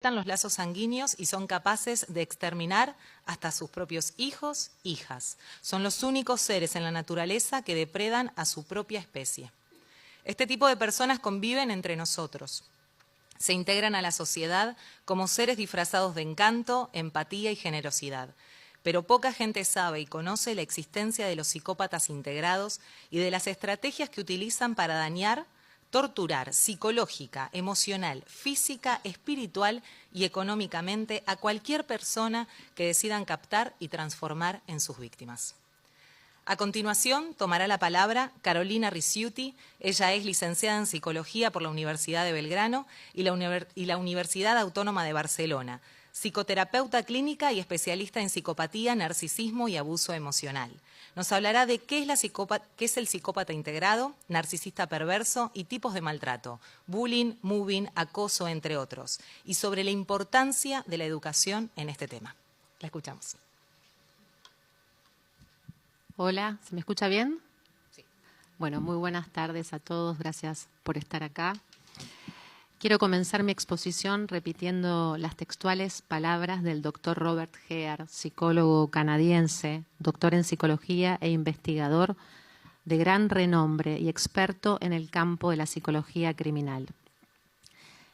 los lazos sanguíneos y son capaces de exterminar hasta sus propios hijos, hijas. Son los únicos seres en la naturaleza que depredan a su propia especie. Este tipo de personas conviven entre nosotros. Se integran a la sociedad como seres disfrazados de encanto, empatía y generosidad. Pero poca gente sabe y conoce la existencia de los psicópatas integrados y de las estrategias que utilizan para dañar, torturar psicológica, emocional, física, espiritual y económicamente a cualquier persona que decidan captar y transformar en sus víctimas. A continuación, tomará la palabra Carolina Ricciuti. Ella es licenciada en Psicología por la Universidad de Belgrano y la Universidad Autónoma de Barcelona, psicoterapeuta clínica y especialista en psicopatía, narcisismo y abuso emocional. Nos hablará de qué es el psicópata integrado, narcisista perverso y tipos de maltrato, bullying, mobbing, acoso, entre otros, y sobre la importancia de la educación en este tema. La escuchamos. Hola, ¿se me escucha bien? Sí. Bueno, muy buenas tardes a todos, gracias por estar acá. Quiero comenzar mi exposición repitiendo las textuales palabras del doctor Robert Hare, psicólogo canadiense, doctor en psicología e investigador de gran renombre y experto en el campo de la psicología criminal.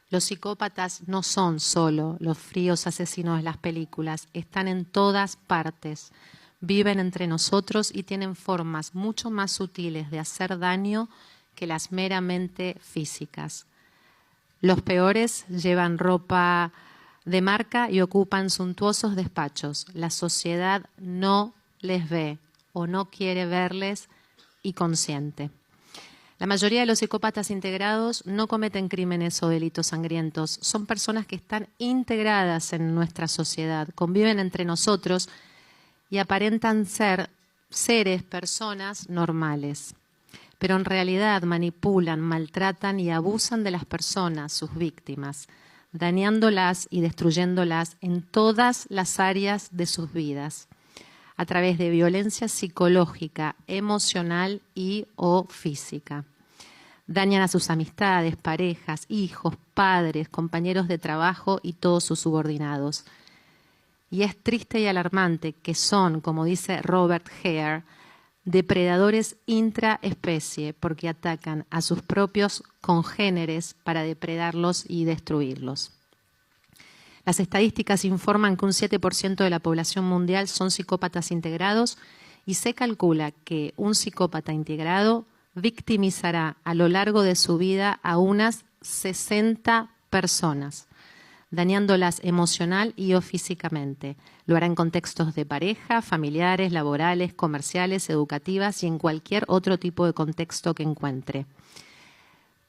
Los psicópatas no son solo los fríos asesinos de las películas, están en todas partes, viven entre nosotros y tienen formas mucho más sutiles de hacer daño que las meramente físicas. Los peores llevan ropa de marca y ocupan suntuosos despachos. La sociedad no les ve o no quiere verles y consiente. La mayoría de los psicópatas integrados no cometen crímenes o delitos sangrientos. Son personas que están integradas en nuestra sociedad, conviven entre nosotros y aparentan ser seres, personas normales. Pero en realidad manipulan, maltratan y abusan de las personas, sus víctimas, dañándolas y destruyéndolas en todas las áreas de sus vidas, a través de violencia psicológica, emocional y o física. Dañan a sus amistades, parejas, hijos, padres, compañeros de trabajo y todos sus subordinados. Y es triste y alarmante que son, como dice Robert Hare, depredadores intraespecie porque atacan a sus propios congéneres para depredarlos y destruirlos. Las estadísticas informan que un 7% de la población mundial son psicópatas integrados y se calcula que un psicópata integrado victimizará a lo largo de su vida a unas 60 personas, dañándolas emocional y o físicamente. Lo hará en contextos de pareja, familiares, laborales, comerciales, educativas y en cualquier otro tipo de contexto que encuentre.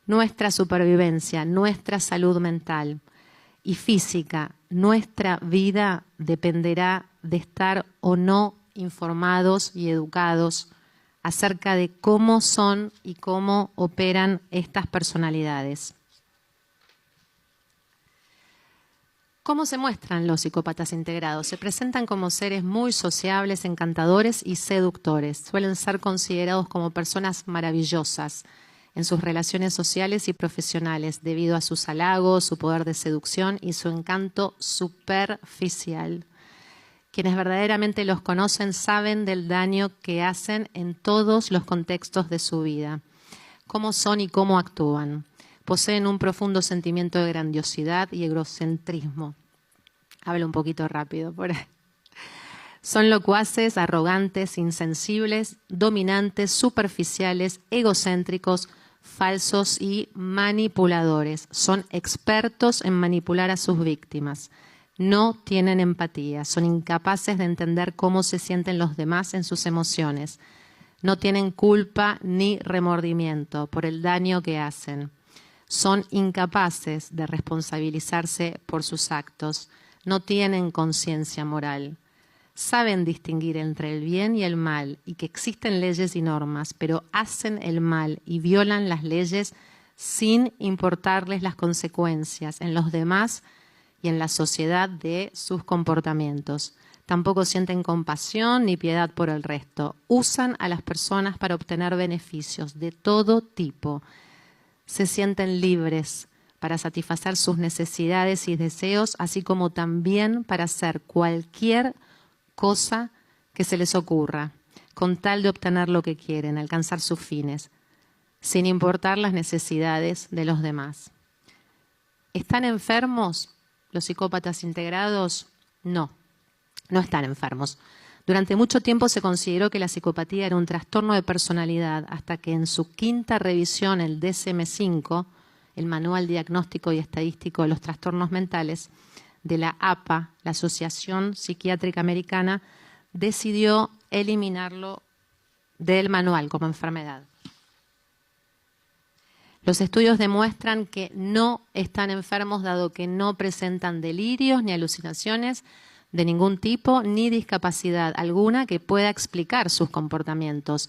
Nuestra supervivencia, nuestra salud mental y física, nuestra vida dependerá de estar o no informados y educados acerca de cómo son y cómo operan estas personalidades. ¿Cómo se muestran los psicópatas integrados? Se presentan como seres muy sociables, encantadores y seductores. Suelen ser considerados como personas maravillosas en sus relaciones sociales y profesionales debido a sus halagos, su poder de seducción y su encanto superficial. Quienes verdaderamente los conocen saben del daño que hacen en todos los contextos de su vida, cómo son y cómo actúan. Poseen un profundo sentimiento de grandiosidad y egocentrismo. Hablo un poquito rápido por ahí. Son locuaces, arrogantes, insensibles, dominantes, superficiales, egocéntricos, falsos y manipuladores. Son expertos en manipular a sus víctimas. No tienen empatía, son incapaces de entender cómo se sienten los demás en sus emociones. No tienen culpa ni remordimiento por el daño que hacen. Son incapaces de responsabilizarse por sus actos, no tienen conciencia moral. Saben distinguir entre el bien y el mal y que existen leyes y normas, pero hacen el mal y violan las leyes sin importarles las consecuencias en los demás y en la sociedad de sus comportamientos. Tampoco sienten compasión ni piedad por el resto. Usan a las personas para obtener beneficios de todo tipo. Se sienten libres para satisfacer sus necesidades y deseos, así como también para hacer cualquier cosa que se les ocurra, con tal de obtener lo que quieren, alcanzar sus fines, sin importar las necesidades de los demás. ¿Están enfermos los psicópatas integrados? No, no están enfermos. Durante mucho tiempo se consideró que la psicopatía era un trastorno de personalidad, hasta que en su quinta revisión, el DSM-5, el Manual Diagnóstico y Estadístico de los Trastornos Mentales, de la APA, la Asociación Psiquiátrica Americana, decidió eliminarlo del manual como enfermedad. Los estudios demuestran que no están enfermos, dado que no presentan delirios ni alucinaciones de ningún tipo, ni discapacidad alguna que pueda explicar sus comportamientos.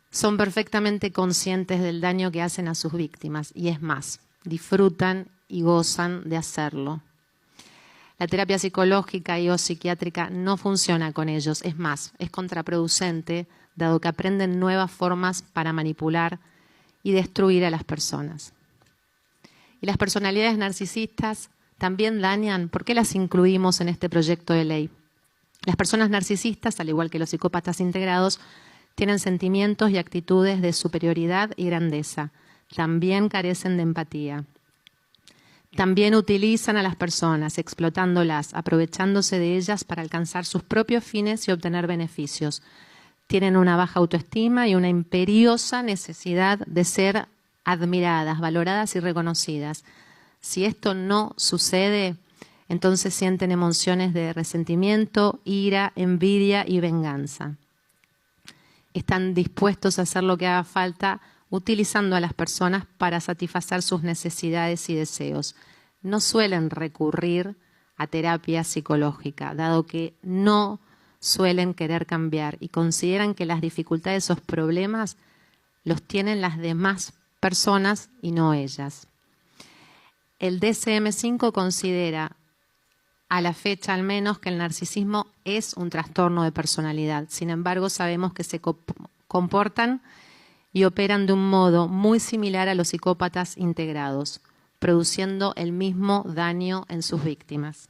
Son perfectamente conscientes del daño que hacen a sus víctimas y, es más, disfrutan y gozan de hacerlo. La terapia psicológica y o psiquiátrica no funciona con ellos, es más, es contraproducente, dado que aprenden nuevas formas para manipular y destruir a las personas. Y las personalidades narcisistas también dañan. ¿Por qué las incluimos en este proyecto de ley? Las personas narcisistas, al igual que los psicópatas integrados, tienen sentimientos y actitudes de superioridad y grandeza. También carecen de empatía. También utilizan a las personas, explotándolas, aprovechándose de ellas para alcanzar sus propios fines y obtener beneficios. Tienen una baja autoestima y una imperiosa necesidad de ser admiradas, valoradas y reconocidas. Si esto no sucede, entonces sienten emociones de resentimiento, ira, envidia y venganza. Están dispuestos a hacer lo que haga falta, utilizando a las personas para satisfacer sus necesidades y deseos. No suelen recurrir a terapia psicológica, dado que no suelen querer cambiar y consideran que las dificultades, esos problemas, los tienen las demás personas y no ellas. El DSM-5 considera, a la fecha al menos, que el narcisismo es un trastorno de personalidad. Sin embargo, sabemos que se comportan y operan de un modo muy similar a los psicópatas integrados, produciendo el mismo daño en sus víctimas.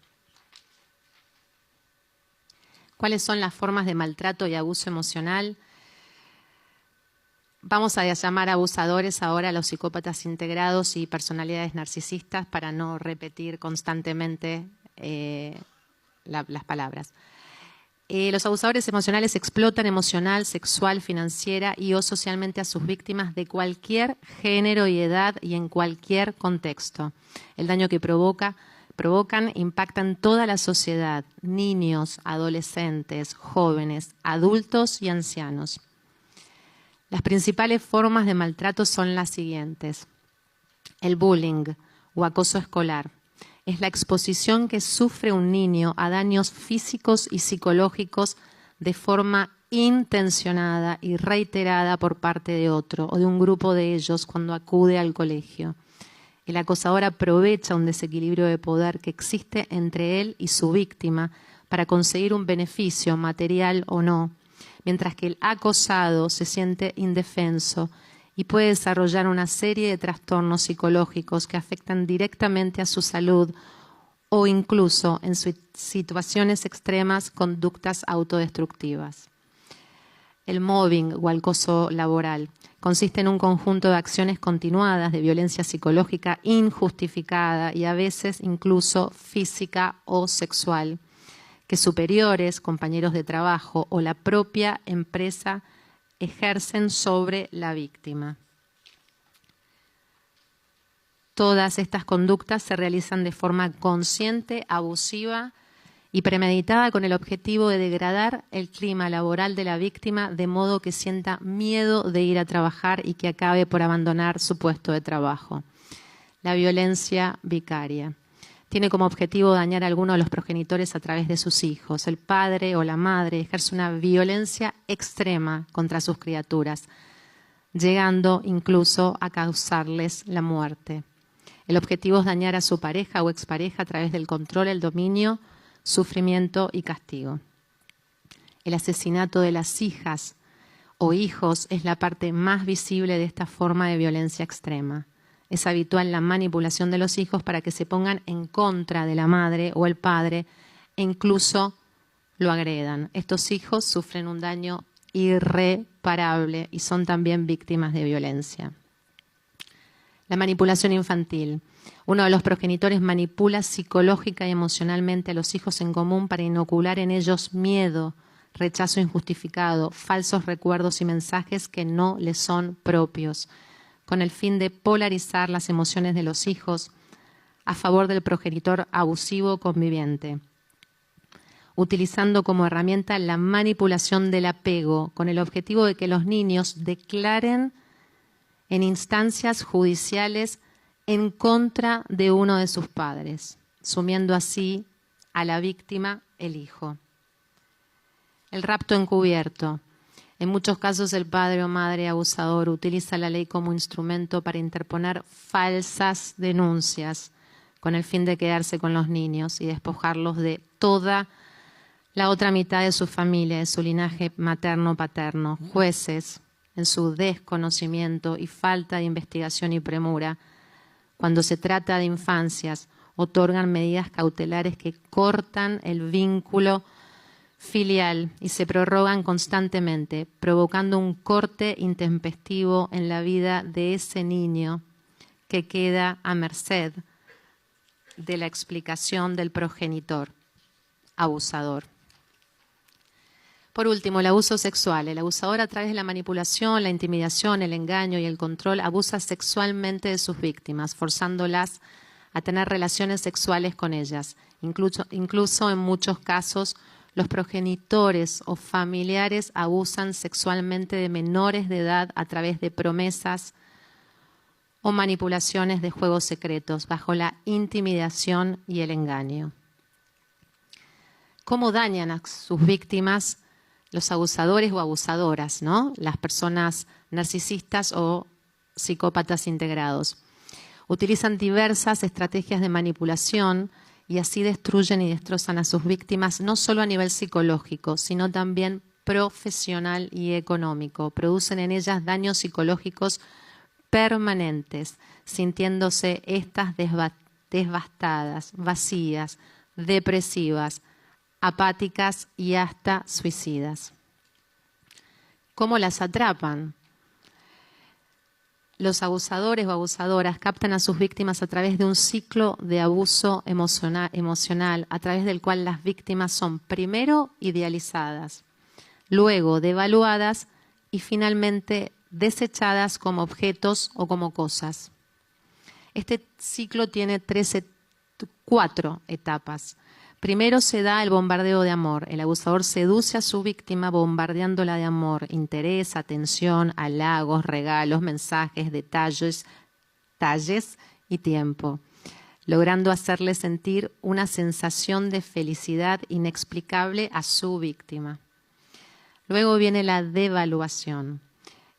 ¿Cuáles son las formas de maltrato y abuso emocional? Vamos a llamar abusadores ahora a los psicópatas integrados y personalidades narcisistas para no repetir constantemente las palabras. Los abusadores emocionales explotan emocional, sexual, financiera y o socialmente a sus víctimas de cualquier género y edad y en cualquier contexto. El daño que provocan impacta en toda la sociedad, niños, adolescentes, jóvenes, adultos y ancianos. Las principales formas de maltrato son las siguientes. El bullying o acoso escolar es la exposición que sufre un niño a daños físicos y psicológicos de forma intencionada y reiterada por parte de otro o de un grupo de ellos cuando acude al colegio. El acosador aprovecha un desequilibrio de poder que existe entre él y su víctima para conseguir un beneficio material o no, mientras que el acosado se siente indefenso y puede desarrollar una serie de trastornos psicológicos que afectan directamente a su salud o incluso, en situaciones extremas, conductas autodestructivas. El mobbing o acoso laboral consiste en un conjunto de acciones continuadas de violencia psicológica injustificada y a veces incluso física o sexual, que superiores, compañeros de trabajo o la propia empresa ejercen sobre la víctima. Todas estas conductas se realizan de forma consciente, abusiva y premeditada con el objetivo de degradar el clima laboral de la víctima de modo que sienta miedo de ir a trabajar y que acabe por abandonar su puesto de trabajo. La violencia vicaria tiene como objetivo dañar a alguno de los progenitores a través de sus hijos. El padre o la madre ejerce una violencia extrema contra sus criaturas, llegando incluso a causarles la muerte. El objetivo es dañar a su pareja o expareja a través del control, el dominio, sufrimiento y castigo. El asesinato de las hijas o hijos es la parte más visible de esta forma de violencia extrema. Es habitual la manipulación de los hijos para que se pongan en contra de la madre o el padre e incluso lo agredan. Estos hijos sufren un daño irreparable y son también víctimas de violencia. La manipulación infantil. Uno de los progenitores manipula psicológica y emocionalmente a los hijos en común para inocular en ellos miedo, rechazo injustificado, falsos recuerdos y mensajes que no les son propios, con el fin de polarizar las emociones de los hijos a favor del progenitor abusivo conviviente, utilizando como herramienta la manipulación del apego, con el objetivo de que los niños declaren en instancias judiciales en contra de uno de sus padres, sumiendo así a la víctima el hijo. El rapto encubierto. En muchos casos el padre o madre abusador utiliza la ley como instrumento para interponer falsas denuncias con el fin de quedarse con los niños y despojarlos de toda la otra mitad de su familia, de su linaje materno-paterno. Jueces, en su desconocimiento y falta de investigación y premura, cuando se trata de infancias, otorgan medidas cautelares que cortan el vínculo filial y se prorrogan constantemente, provocando un corte intempestivo en la vida de ese niño que queda a merced de la explicación del progenitor abusador. Por último, el abuso sexual. El abusador, a través de la manipulación, la intimidación, el engaño y el control, abusa sexualmente de sus víctimas, forzándolas a tener relaciones sexuales con ellas. Incluso en muchos casos, los progenitores o familiares abusan sexualmente de menores de edad a través de promesas o manipulaciones de juegos secretos, bajo la intimidación y el engaño. ¿Cómo dañan a sus víctimas los abusadores o abusadoras, ¿no? Las personas narcisistas o psicópatas integrados? Utilizan diversas estrategias de manipulación y así destruyen y destrozan a sus víctimas, no solo a nivel psicológico, sino también profesional y económico. Producen en ellas daños psicológicos permanentes, sintiéndose estas devastadas, vacías, depresivas, apáticas y hasta suicidas. ¿Cómo las atrapan? Los abusadores o abusadoras captan a sus víctimas a través de un ciclo de abuso emocional, a través del cual las víctimas son primero idealizadas, luego devaluadas y finalmente desechadas como objetos o como cosas. Este ciclo tiene 4 etapas. Primero se da el bombardeo de amor. El abusador seduce a su víctima bombardeándola de amor, interés, atención, halagos, regalos, mensajes, detalles y tiempo, logrando hacerle sentir una sensación de felicidad inexplicable a su víctima. Luego viene la devaluación.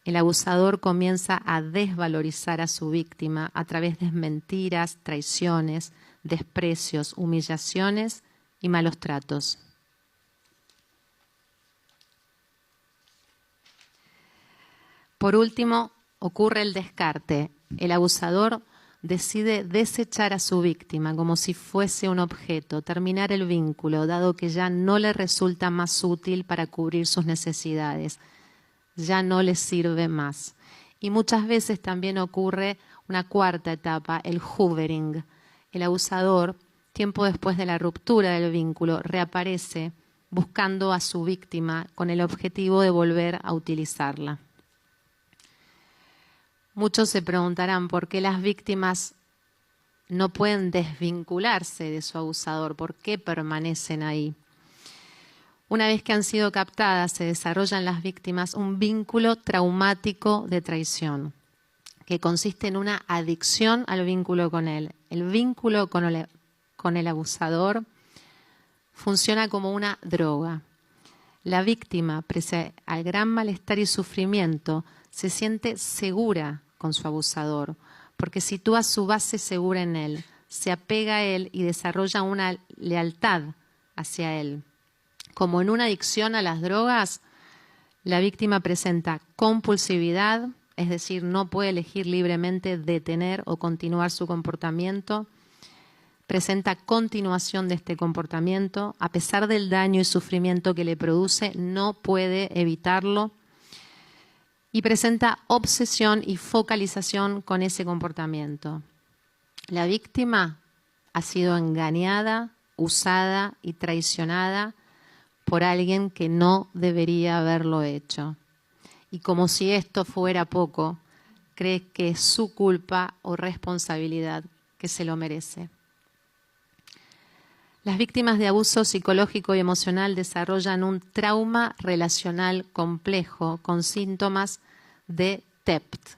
El abusador comienza a desvalorizar a su víctima a través de mentiras, traiciones, desprecios, humillaciones y malos tratos. Por último, ocurre el descarte. El abusador decide desechar a su víctima como si fuese un objeto, terminar el vínculo, dado que ya no le resulta más útil para cubrir sus necesidades, ya no le sirve más. Y muchas veces también ocurre una 4ª etapa, el hoovering. El abusador, tiempo después de la ruptura del vínculo, reaparece buscando a su víctima con el objetivo de volver a utilizarla. Muchos se preguntarán por qué las víctimas no pueden desvincularse de su abusador, por qué permanecen ahí. Una vez que han sido captadas, se desarrolla en las víctimas un vínculo traumático de traición, que consiste en una adicción al vínculo con él. El vínculo con el abusador funciona como una droga. La víctima, pese al gran malestar y sufrimiento, se siente segura con su abusador, porque sitúa su base segura en él, se apega a él y desarrolla una lealtad hacia él. Como en una adicción a las drogas, la víctima presenta compulsividad, es decir, no puede elegir libremente detener o continuar su comportamiento. Presenta continuación de este comportamiento, a pesar del daño y sufrimiento que le produce, no puede evitarlo. Y presenta obsesión y focalización con ese comportamiento. La víctima ha sido engañada, usada y traicionada por alguien que no debería haberlo hecho. Y como si esto fuera poco, cree que es su culpa o responsabilidad, que se lo merece. Las víctimas de abuso psicológico y emocional desarrollan un trauma relacional complejo con síntomas de TEPT.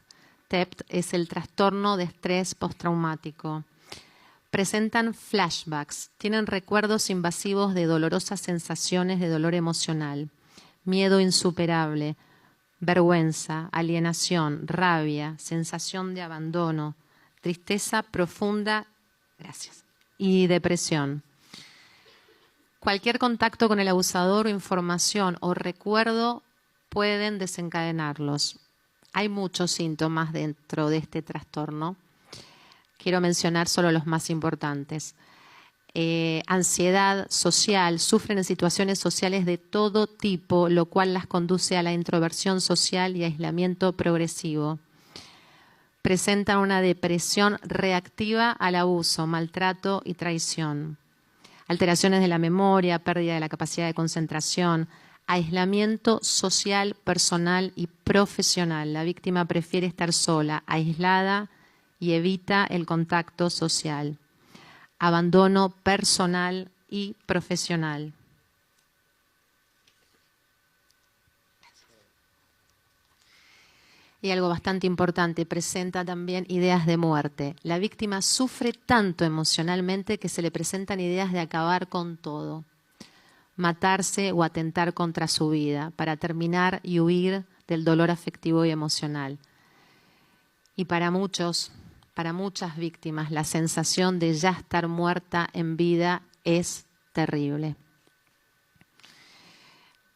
TEPT es el trastorno de estrés postraumático. Presentan flashbacks, tienen recuerdos invasivos de dolorosas sensaciones de dolor emocional, miedo insuperable, vergüenza, alienación, rabia, sensación de abandono, tristeza profunda, y depresión. Cualquier contacto con el abusador o información o recuerdo pueden desencadenarlos. Hay muchos síntomas dentro de este trastorno. Quiero mencionar solo los más importantes. Ansiedad social, sufren en situaciones sociales de todo tipo, lo cual las conduce a la introversión social y aislamiento progresivo. Presentan una depresión reactiva al abuso, maltrato y traición. Alteraciones de la memoria, pérdida de la capacidad de concentración, aislamiento social, personal y profesional. La víctima prefiere estar sola, aislada y evita el contacto social. Abandono personal y profesional. Y algo bastante importante, presenta también ideas de muerte. La víctima sufre tanto emocionalmente que se le presentan ideas de acabar con todo, matarse o atentar contra su vida para terminar y huir del dolor afectivo y emocional. Y para muchas víctimas, la sensación de ya estar muerta en vida es terrible.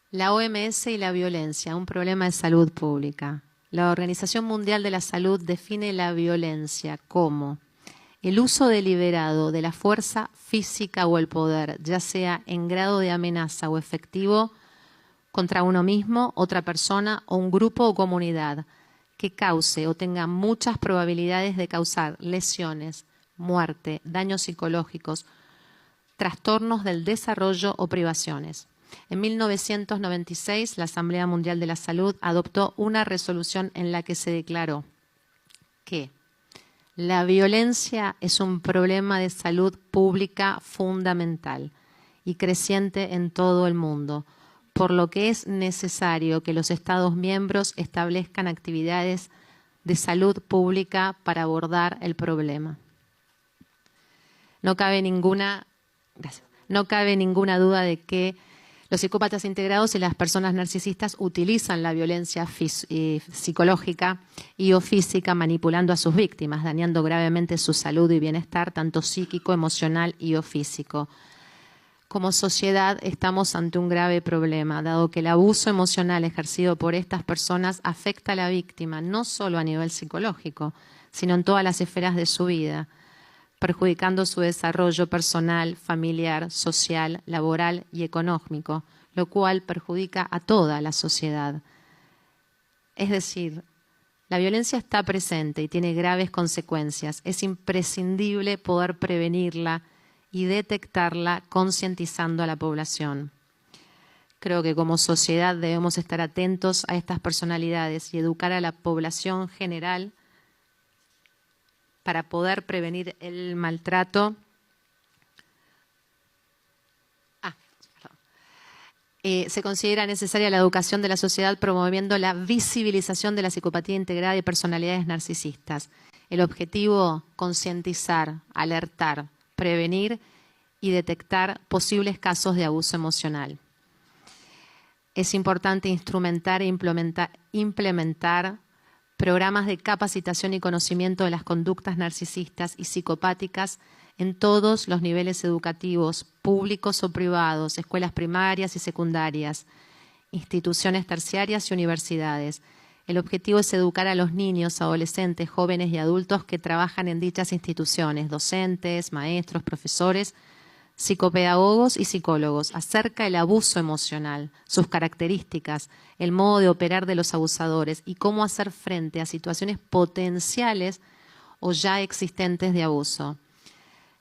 La OMS y la violencia, un problema de salud pública. La Organización Mundial de la Salud define la violencia como el uso deliberado de la fuerza física o el poder, ya sea en grado de amenaza o efectivo, contra uno mismo, otra persona o un grupo o comunidad, que cause o tenga muchas probabilidades de causar lesiones, muerte, daños psicológicos, trastornos del desarrollo o privaciones. En 1996, la Asamblea Mundial de la Salud adoptó una resolución en la que se declaró que la violencia es un problema de salud pública fundamental y creciente en todo el mundo, por lo que es necesario que los Estados miembros establezcan actividades de salud pública para abordar el problema. No cabe ninguna duda de que los psicópatas integrados y las personas narcisistas utilizan la violencia psicológica y o física manipulando a sus víctimas, dañando gravemente su salud y bienestar, tanto psíquico, emocional y o físico. Como sociedad estamos ante un grave problema, dado que el abuso emocional ejercido por estas personas afecta a la víctima, no solo a nivel psicológico, sino en todas las esferas de su vida, perjudicando su desarrollo personal, familiar, social, laboral y económico, lo cual perjudica a toda la sociedad. Es decir, la violencia está presente y tiene graves consecuencias. Es imprescindible poder prevenirla y detectarla concientizando a la población. Creo que como sociedad debemos estar atentos a estas personalidades y educar a la población general para poder prevenir el maltrato. Se considera necesaria la educación de la sociedad promoviendo la visibilización de la psicopatía integrada y personalidades narcisistas. El objetivo, concientizar, alertar, prevenir y detectar posibles casos de abuso emocional. Es importante instrumentar e implementar programas de capacitación y conocimiento de las conductas narcisistas y psicopáticas en todos los niveles educativos, públicos o privados, escuelas primarias y secundarias, instituciones terciarias y universidades. El objetivo es educar a los niños, adolescentes, jóvenes y adultos que trabajan en dichas instituciones, docentes, maestros, profesores, psicopedagogos y psicólogos, acerca del abuso emocional, sus características, el modo de operar de los abusadores y cómo hacer frente a situaciones potenciales o ya existentes de abuso.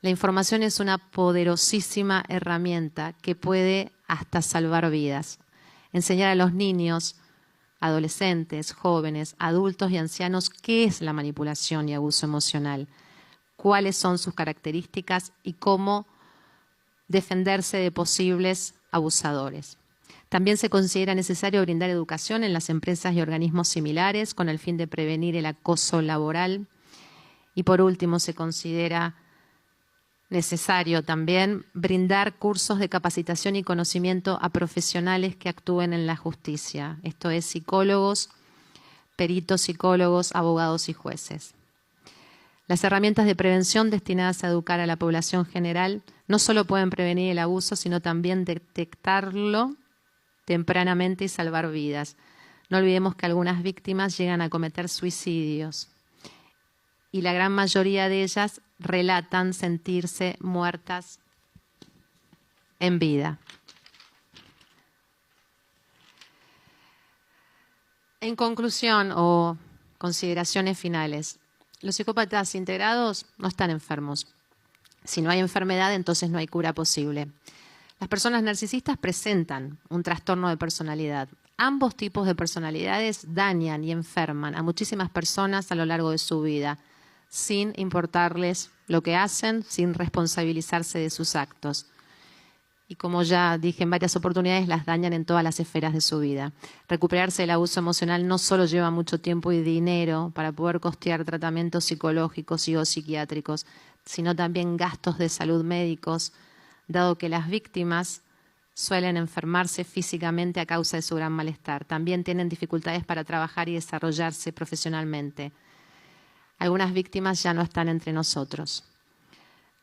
La información es una poderosísima herramienta que puede hasta salvar vidas. Enseñar a los niños, adolescentes, jóvenes, adultos y ancianos qué es la manipulación y abuso emocional, cuáles son sus características y cómo defenderse de posibles abusadores. También se considera necesario brindar educación en las empresas y organismos similares con el fin de prevenir el acoso laboral. Y por último, se considera necesario también brindar cursos de capacitación y conocimiento a profesionales que actúen en la justicia. Esto es psicólogos, peritos psicólogos, abogados y jueces. Las herramientas de prevención destinadas a educar a la población general no solo pueden prevenir el abuso, sino también detectarlo tempranamente y salvar vidas. No olvidemos que algunas víctimas llegan a cometer suicidios y la gran mayoría de ellas relatan sentirse muertas en vida. En conclusión o consideraciones finales, los psicópatas integrados no están enfermos. Si no hay enfermedad, entonces no hay cura posible. Las personas narcisistas presentan un trastorno de personalidad. Ambos tipos de personalidades dañan y enferman a muchísimas personas a lo largo de su vida, sin importarles lo que hacen, sin responsabilizarse de sus actos. Y como ya dije en varias oportunidades, las dañan en todas las esferas de su vida. Recuperarse del abuso emocional no solo lleva mucho tiempo y dinero para poder costear tratamientos psicológicos y o psiquiátricos, sino también gastos de salud médicos, dado que las víctimas suelen enfermarse físicamente a causa de su gran malestar. También tienen dificultades para trabajar y desarrollarse profesionalmente. Algunas víctimas ya no están entre nosotros.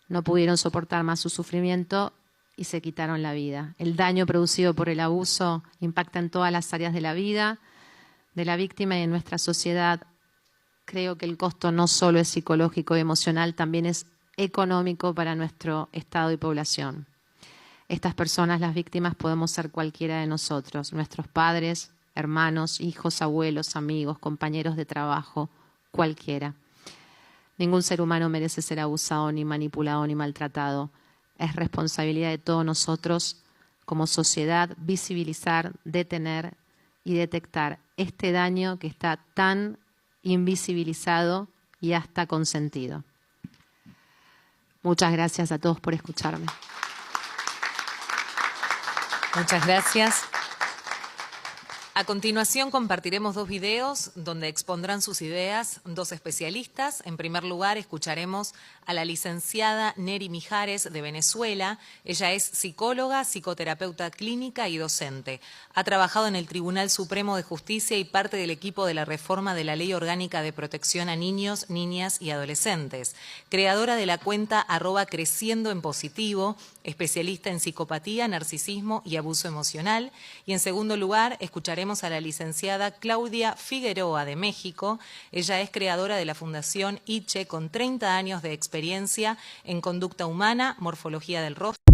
No pudieron soportar más su sufrimiento y se quitaron la vida. El daño producido por el abuso impacta en todas las áreas de la vida de la víctima y en nuestra sociedad. Creo que el costo no solo es psicológico y emocional, también es económico para nuestro Estado y población. Estas personas, las víctimas, podemos ser cualquiera de nosotros, nuestros padres, hermanos, hijos, abuelos, amigos, compañeros de trabajo, cualquiera. Ningún ser humano merece ser abusado, ni manipulado, ni maltratado. Es responsabilidad de todos nosotros como sociedad visibilizar, detener y detectar este daño que está tan invisibilizado y hasta consentido. Muchas gracias a todos por escucharme. Muchas gracias. A continuación compartiremos 2 videos donde expondrán sus ideas 2 especialistas. En primer lugar, escucharemos a la licenciada Neri Mijares de Venezuela. Ella es psicóloga, psicoterapeuta clínica y docente. Ha trabajado en el Tribunal Supremo de Justicia y parte del equipo de la reforma de la Ley Orgánica de Protección a Niños, Niñas y Adolescentes. Creadora de la cuenta @creciendo en positivo, especialista en psicopatía, narcisismo y abuso emocional. Y en segundo lugar, escucharemos a la licenciada Claudia Figueroa de México. Ella es creadora de la Fundación ICHE con 30 años de experiencia en conducta humana, morfología del rostro,